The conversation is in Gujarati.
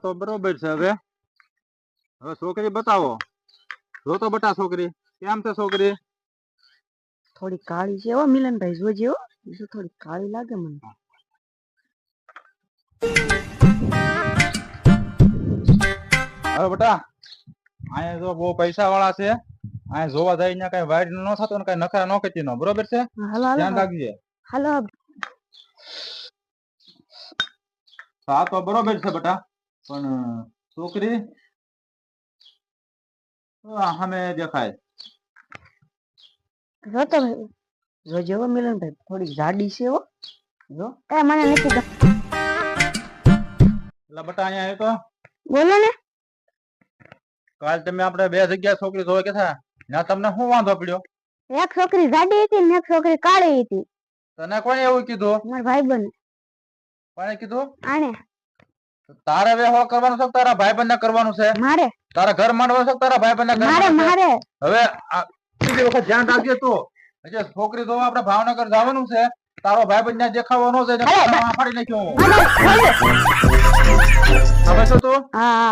તો બરોબર છે. હવે હવે છોકરી બતાવો. જો તો બટા છોકરી કેમ છે છોકરી? થોડી કાળી છે હો મિલનભાઈ, જોજે હો. થોડી કાળી લાગે મને. હવે બટા અહીંયા જો બહુ પૈસા વાળા છે. અહીંયા જોવા જાય ને કઈ વાઈટ ન થતો ને કઈ નખરા ન કતી નો. બરોબર છે, હાલો ધ્યાન હાલો રાખજે. હાલો. આ તો બરોબર છે બટા, પણ છોકરી સામે દેખાય. જો તો જોજે હો મિલનભાઈ, થોડી જાડી છે હો. જો એ મને નથી ગમતી. એટલે બટા અહીંયા આવ્યો તો બોલો ને. કાલ તમે આપણે બે જગ્યા છોકરી જોવા ગયા ત્યાં તમને શું વાંધો પડ્યો? એક છોકરી જાડી હતી ને એક છોકરી કાળી હતી. તને કોણે એવું કીધું? મારા ભાઈબંધ. કોણે કીધું? આને. તારે વ્યવહાર કરવાનું છે કે તારા ભાઈબંધ ને કરવાનું છે? મારે. તારા ઘર માંડવાનું છે કે તારા ભાઈબંધ ને મારે કરવાનું છે? મારે. હવે બીજી વખત ધ્યાન રાખજે તું. હજી છોકરી જોવા આપણે ભાવનગર જવાનું છે. તારો ભાઈબંધ ત્યાં દેખાવાનો છે. ફાડી નાખ્યો. હવે શું તું? હા.